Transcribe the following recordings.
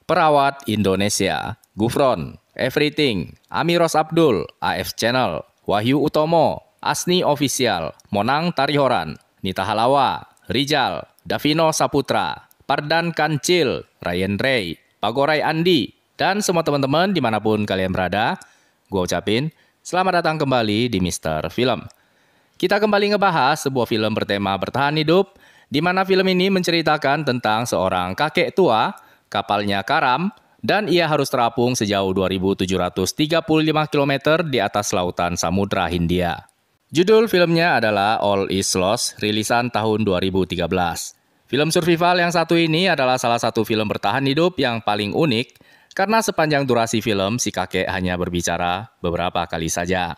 Perawat Indonesia, Gufron, Everything, Amiros Abdul, AF Channel, Wahyu Utomo, Asni Official, Monang Tarihoran, Nita Halawa, Rijal, Davino Saputra, Pardan Kancil, Ryan Ray, Pagorai Andi, dan semua teman-teman dimanapun kalian berada, gue ucapin selamat datang kembali di Mister Film. Kita kembali ngebahas sebuah film bertema bertahan hidup, di mana film ini menceritakan tentang seorang kakek tua, kapalnya karam, dan ia harus terapung sejauh 2.735 km di atas lautan Samudra Hindia. Judul filmnya adalah All Is Lost, rilisan tahun 2013. Film survival yang satu ini adalah salah satu film bertahan hidup yang paling unik, karena sepanjang durasi film, si kakek hanya berbicara beberapa kali saja.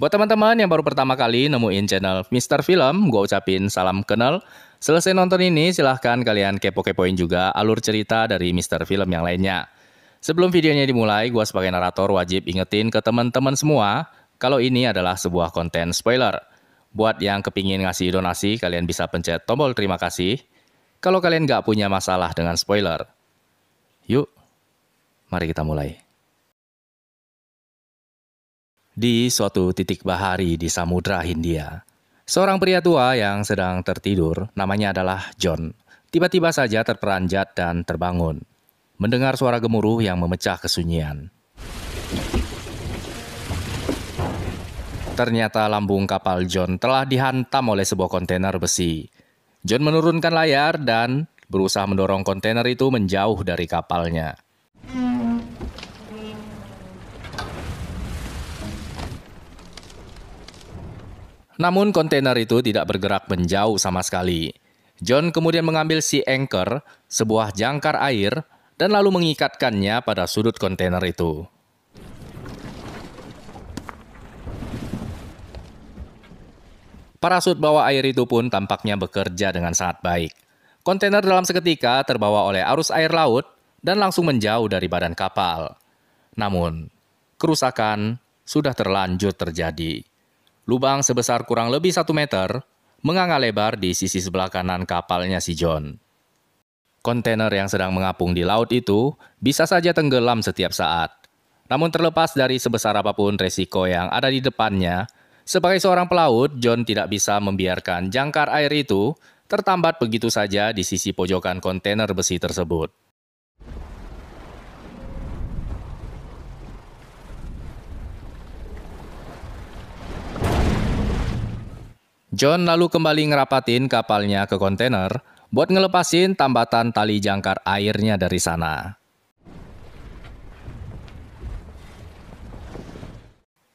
Buat teman-teman yang baru pertama kali nemuin channel Mister Film, gue ucapin salam kenal. Selesai nonton ini, silahkan kalian kepo-kepoin juga alur cerita dari Mister Film yang lainnya. Sebelum videonya dimulai, gue sebagai narator wajib ingetin ke teman-teman semua, kalau ini adalah sebuah konten spoiler. Buat yang kepingin ngasih donasi, kalian bisa pencet tombol terima kasih. Kalau kalian nggak punya masalah dengan spoiler. Yuk, mari kita mulai. Di suatu titik bahari di Samudra Hindia, seorang pria tua yang sedang tertidur, namanya adalah John, tiba-tiba saja terperanjat dan terbangun, mendengar suara gemuruh yang memecah kesunyian. Ternyata lambung kapal John telah dihantam oleh sebuah kontainer besi. John menurunkan layar dan berusaha mendorong kontainer itu menjauh dari kapalnya. Namun kontainer itu tidak bergerak menjauh sama sekali. John kemudian mengambil sea anchor, sebuah jangkar air, dan lalu mengikatkannya pada sudut kontainer itu. Parasut bawah air itu pun tampaknya bekerja dengan sangat baik. Kontainer dalam seketika terbawa oleh arus air laut dan langsung menjauh dari badan kapal. Namun, kerusakan sudah terlanjur terjadi. Lubang sebesar kurang lebih 1 meter menganga lebar di sisi sebelah kanan kapalnya si John. Kontainer yang sedang mengapung di laut itu bisa saja tenggelam setiap saat. Namun terlepas dari sebesar apapun resiko yang ada di depannya, sebagai seorang pelaut, John tidak bisa membiarkan jangkar air itu tertambat begitu saja di sisi pojokan kontainer besi tersebut. John lalu kembali ngerapatin kapalnya ke kontainer buat ngelepasin tambatan tali jangkar airnya dari sana.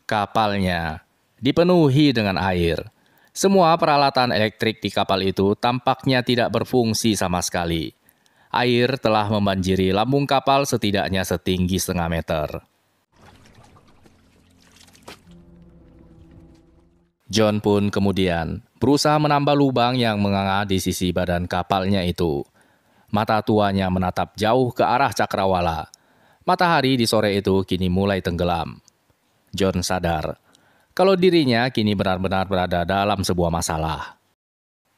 Kapalnya dipenuhi dengan air. Semua peralatan elektrik di kapal itu tampaknya tidak berfungsi sama sekali. Air telah membanjiri lambung kapal setidaknya setinggi 0,5 meter. John pun kemudian berusaha menambah lubang yang menganga di sisi badan kapalnya itu. Mata tuanya menatap jauh ke arah cakrawala. Matahari di sore itu kini mulai tenggelam. John sadar kalau dirinya kini benar-benar berada dalam sebuah masalah.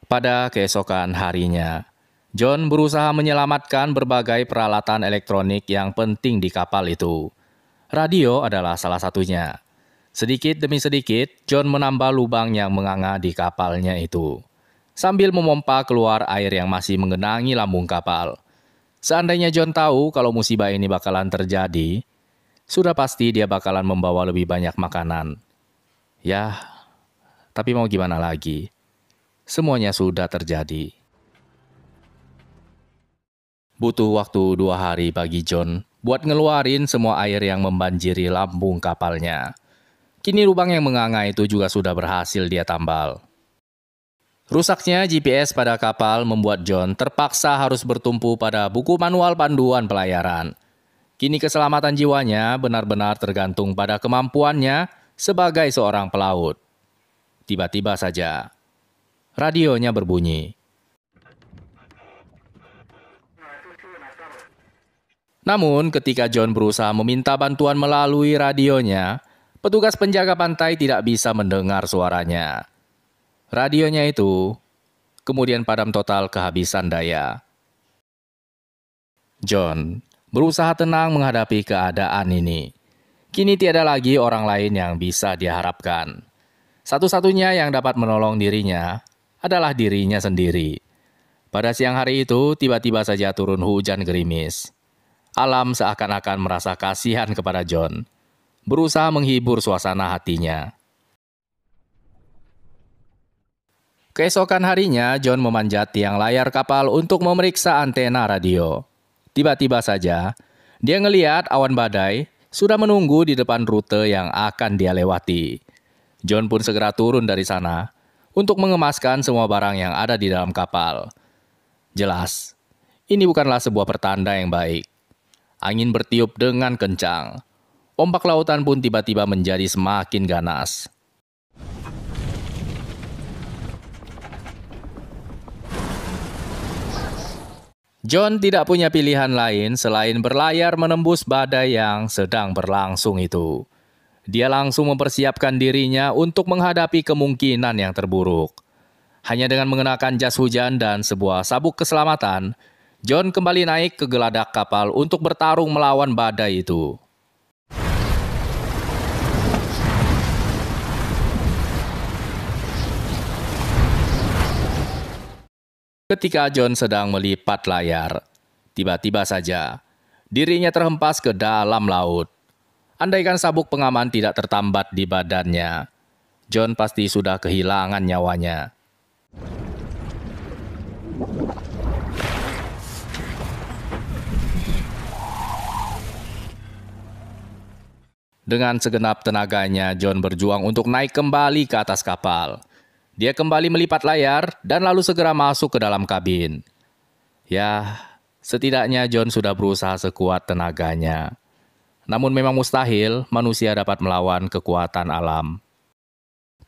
Pada keesokan harinya, John berusaha menyelamatkan berbagai peralatan elektronik yang penting di kapal itu. Radio adalah salah satunya. Sedikit demi sedikit, John menambah lubang yang menganga di kapalnya itu, sambil memompa keluar air yang masih menggenangi lambung kapal. Seandainya John tahu kalau musibah ini bakalan terjadi, sudah pasti dia bakalan membawa lebih banyak makanan. Ya, tapi mau gimana lagi? Semuanya sudah terjadi. Butuh waktu 2 hari bagi John buat ngeluarin semua air yang membanjiri lambung kapalnya. Kini lubang yang menganga itu juga sudah berhasil dia tambal. Rusaknya GPS pada kapal membuat John terpaksa harus bertumpu pada buku manual panduan pelayaran. Kini keselamatan jiwanya benar-benar tergantung pada kemampuannya sebagai seorang pelaut. Tiba-tiba saja, radionya berbunyi. Namun ketika John berusaha meminta bantuan melalui radionya, petugas penjaga pantai tidak bisa mendengar suaranya. Radionya itu kemudian padam total kehabisan daya. John berusaha tenang menghadapi keadaan ini. Kini tiada lagi orang lain yang bisa dia harapkan. Satu-satunya yang dapat menolong dirinya adalah dirinya sendiri. Pada siang hari itu, tiba-tiba saja turun hujan gerimis. Alam seakan-akan merasa kasihan kepada John, berusaha menghibur suasana hatinya. Keesokan harinya, John memanjat tiang layar kapal untuk memeriksa antena radio. Tiba-tiba saja, dia ngelihat awan badai sudah menunggu di depan rute yang akan dia lewati. John pun segera turun dari sana untuk mengemaskan semua barang yang ada di dalam kapal. Jelas, ini bukanlah sebuah pertanda yang baik. Angin bertiup dengan kencang. Ombak lautan pun tiba-tiba menjadi semakin ganas. John tidak punya pilihan lain selain berlayar menembus badai yang sedang berlangsung itu. Dia langsung mempersiapkan dirinya untuk menghadapi kemungkinan yang terburuk. Hanya dengan mengenakan jas hujan dan sebuah sabuk keselamatan, John kembali naik ke geladak kapal untuk bertarung melawan badai itu. Ketika John sedang melipat layar, tiba-tiba saja dirinya terhempas ke dalam laut. Andaikan sabuk pengaman tidak tertambat di badannya, John pasti sudah kehilangan nyawanya. Dengan segenap tenaganya, John berjuang untuk naik kembali ke atas kapal. Dia kembali melipat layar dan lalu segera masuk ke dalam kabin. Ya, setidaknya John sudah berusaha sekuat tenaganya. Namun memang mustahil manusia dapat melawan kekuatan alam.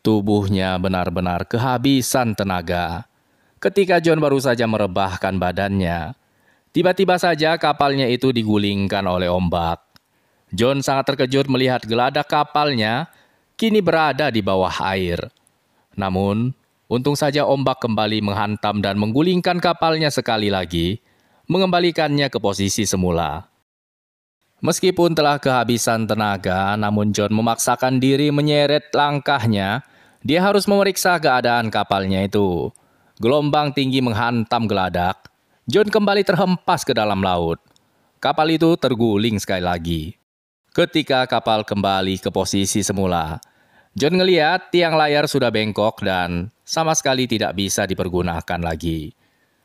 Tubuhnya benar-benar kehabisan tenaga. Ketika John baru saja merebahkan badannya, tiba-tiba saja kapalnya itu digulingkan oleh ombak. John sangat terkejut melihat geladak kapalnya kini berada di bawah air. Namun, untung saja ombak kembali menghantam dan menggulingkan kapalnya sekali lagi, mengembalikannya ke posisi semula. Meskipun telah kehabisan tenaga, namun John memaksakan diri menyeret langkahnya. Dia harus memeriksa keadaan kapalnya itu. Gelombang tinggi menghantam geladak. John kembali terhempas ke dalam laut. Kapal itu terguling sekali lagi. Ketika kapal kembali ke posisi semula, John ngelihat tiang layar sudah bengkok dan sama sekali tidak bisa dipergunakan lagi.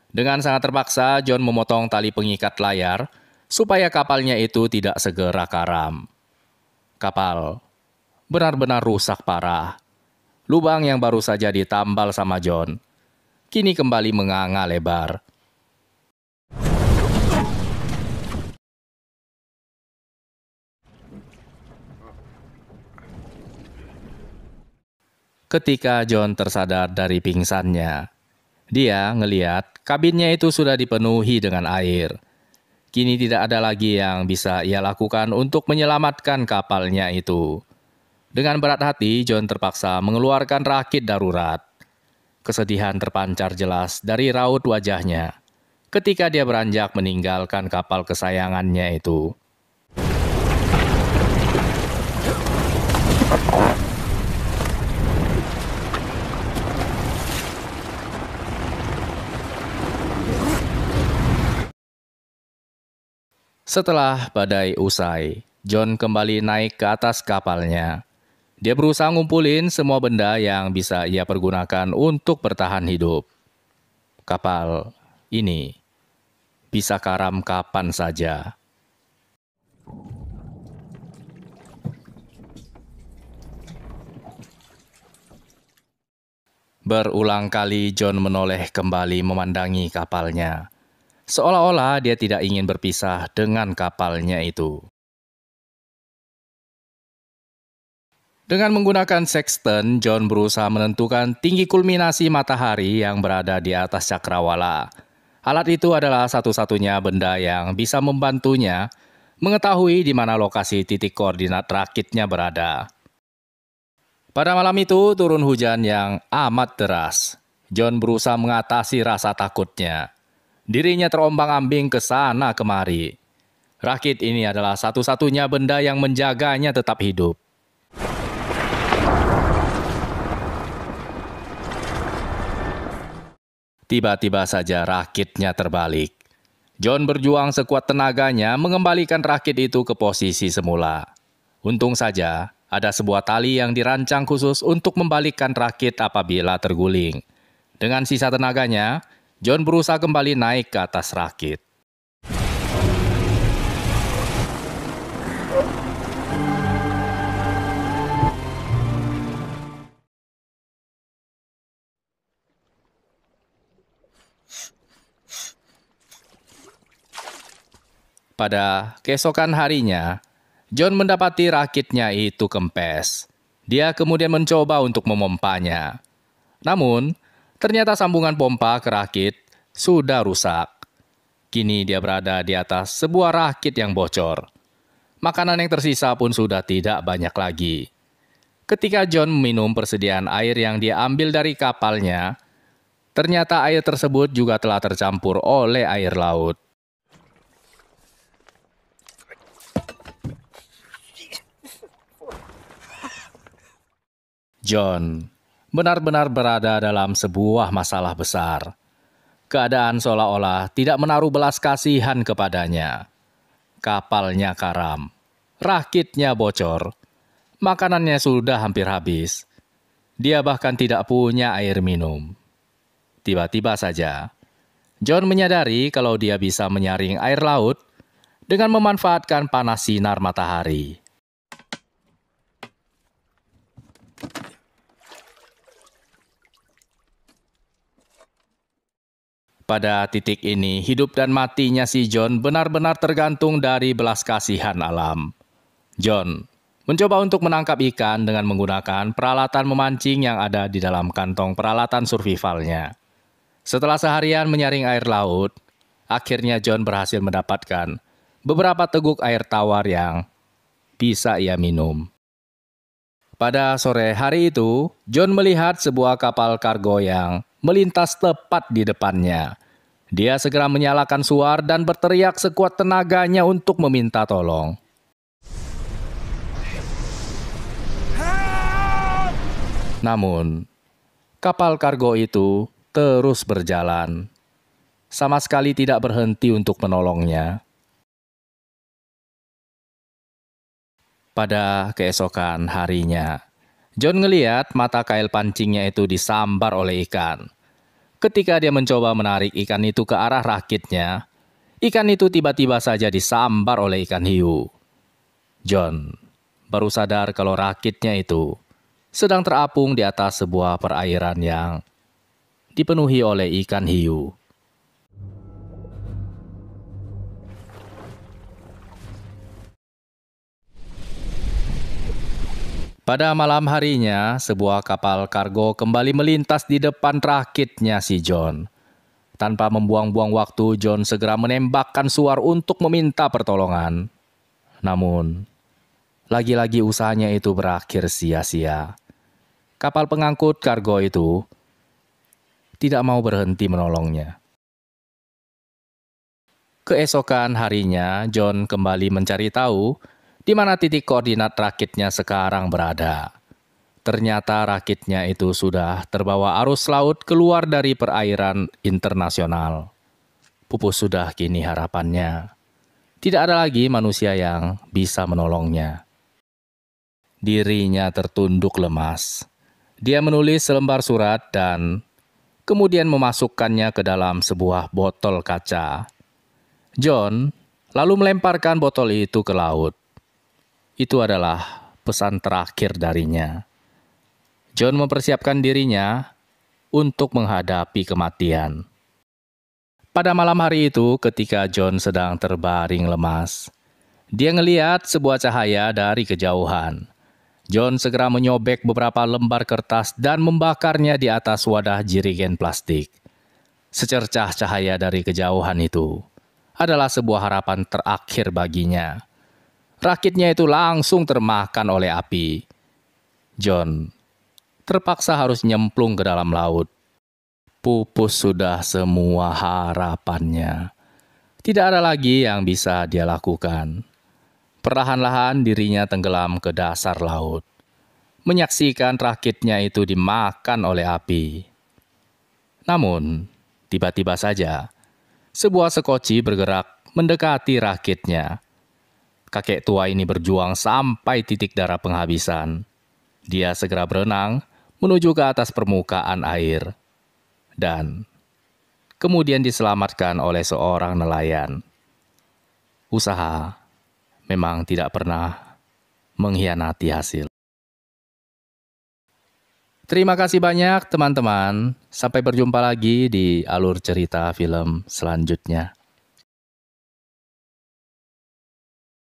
Dengan sangat terpaksa, John memotong tali pengikat layar supaya kapalnya itu tidak segera karam. Kapal benar-benar rusak parah. Lubang yang baru saja ditambal sama John kini kembali menganga lebar. Ketika John tersadar dari pingsannya, dia ngelihat kabinnya itu sudah dipenuhi dengan air. Kini tidak ada lagi yang bisa ia lakukan untuk menyelamatkan kapalnya itu. Dengan berat hati, John terpaksa mengeluarkan rakit darurat. Kesedihan terpancar jelas dari raut wajahnya ketika dia beranjak meninggalkan kapal kesayangannya itu. Setelah badai usai, John kembali naik ke atas kapalnya. Dia berusaha ngumpulin semua benda yang bisa ia pergunakan untuk bertahan hidup. Kapal ini bisa karam kapan saja. Berulang kali John menoleh kembali memandangi kapalnya. Seolah-olah dia tidak ingin berpisah dengan kapalnya itu. Dengan menggunakan sextant, John berusaha menentukan tinggi kulminasi matahari yang berada di atas cakrawala. Alat itu adalah satu-satunya benda yang bisa membantunya mengetahui di mana lokasi titik koordinat rakitnya berada. Pada malam itu turun hujan yang amat deras. John berusaha mengatasi rasa takutnya. Dirinya terombang-ambing ke sana kemari. Rakit ini adalah satu-satunya benda yang menjaganya tetap hidup. Tiba-tiba saja rakitnya terbalik. John berjuang sekuat tenaganya mengembalikan rakit itu ke posisi semula. Untung saja ada sebuah tali yang dirancang khusus untuk membalikkan rakit apabila terguling. Dengan sisa tenaganya, John berusaha kembali naik ke atas rakit. Pada keesokan harinya, John mendapati rakitnya itu kempes. Dia kemudian mencoba untuk memompanya. Namun, ternyata sambungan pompa ke rakit sudah rusak. Kini dia berada di atas sebuah rakit yang bocor. Makanan yang tersisa pun sudah tidak banyak lagi. Ketika John meminum persediaan air yang dia ambil dari kapalnya, ternyata air tersebut juga telah tercampur oleh air laut. John benar-benar berada dalam sebuah masalah besar. Keadaan seolah-olah tidak menaruh belas kasihan kepadanya. Kapalnya karam, rakitnya bocor, makanannya sudah hampir habis. Dia bahkan tidak punya air minum. Tiba-tiba saja, John menyadari kalau dia bisa menyaring air laut dengan memanfaatkan panas sinar matahari. Pada titik ini, hidup dan matinya si John benar-benar tergantung dari belas kasihan alam. John mencoba untuk menangkap ikan dengan menggunakan peralatan memancing yang ada di dalam kantong peralatan survivalnya. Setelah seharian menyaring air laut, akhirnya John berhasil mendapatkan beberapa teguk air tawar yang bisa ia minum. Pada sore hari itu, John melihat sebuah kapal kargo yang melintas tepat di depannya. Dia segera menyalakan suar dan berteriak sekuat tenaganya untuk meminta tolong. Namun, kapal kargo itu terus berjalan. Sama sekali tidak berhenti untuk menolongnya. Pada keesokan harinya, John ngeliat mata kail pancingnya itu disambar oleh ikan. Ketika dia mencoba menarik ikan itu ke arah rakitnya, ikan itu tiba-tiba saja disambar oleh ikan hiu. John baru sadar kalau rakitnya itu sedang terapung di atas sebuah perairan yang dipenuhi oleh ikan hiu. Pada malam harinya, sebuah kapal kargo kembali melintas di depan rakitnya si John. Tanpa membuang-buang waktu, John segera menembakkan suar untuk meminta pertolongan. Namun, lagi-lagi usahanya itu berakhir sia-sia. Kapal pengangkut kargo itu tidak mau berhenti menolongnya. Keesokan harinya, John kembali mencari tahu di mana titik koordinat rakitnya sekarang berada. Ternyata rakitnya itu sudah terbawa arus laut keluar dari perairan internasional. Pupus sudah kini harapannya. Tidak ada lagi manusia yang bisa menolongnya. Dirinya tertunduk lemas. Dia menulis selembar surat dan kemudian memasukkannya ke dalam sebuah botol kaca. John lalu melemparkan botol itu ke laut. Itu adalah pesan terakhir darinya. John mempersiapkan dirinya untuk menghadapi kematian. Pada malam hari itu, ketika John sedang terbaring lemas, dia ngelihat sebuah cahaya dari kejauhan. John segera menyobek beberapa lembar kertas dan membakarnya di atas wadah jerigen plastik. Secercah cahaya dari kejauhan itu adalah sebuah harapan terakhir baginya. Rakitnya itu langsung termakan oleh api. John terpaksa harus nyemplung ke dalam laut. Pupus sudah semua harapannya. Tidak ada lagi yang bisa dia lakukan. Perlahan-lahan dirinya tenggelam ke dasar laut, menyaksikan rakitnya itu dimakan oleh api. Namun, tiba-tiba saja, sebuah sekoci bergerak mendekati rakitnya. Kakek tua ini berjuang sampai titik darah penghabisan. Dia segera berenang menuju ke atas permukaan air. Dan kemudian diselamatkan oleh seorang nelayan. Usaha memang tidak pernah mengkhianati hasil. Terima kasih banyak teman-teman. Sampai berjumpa lagi di alur cerita film selanjutnya.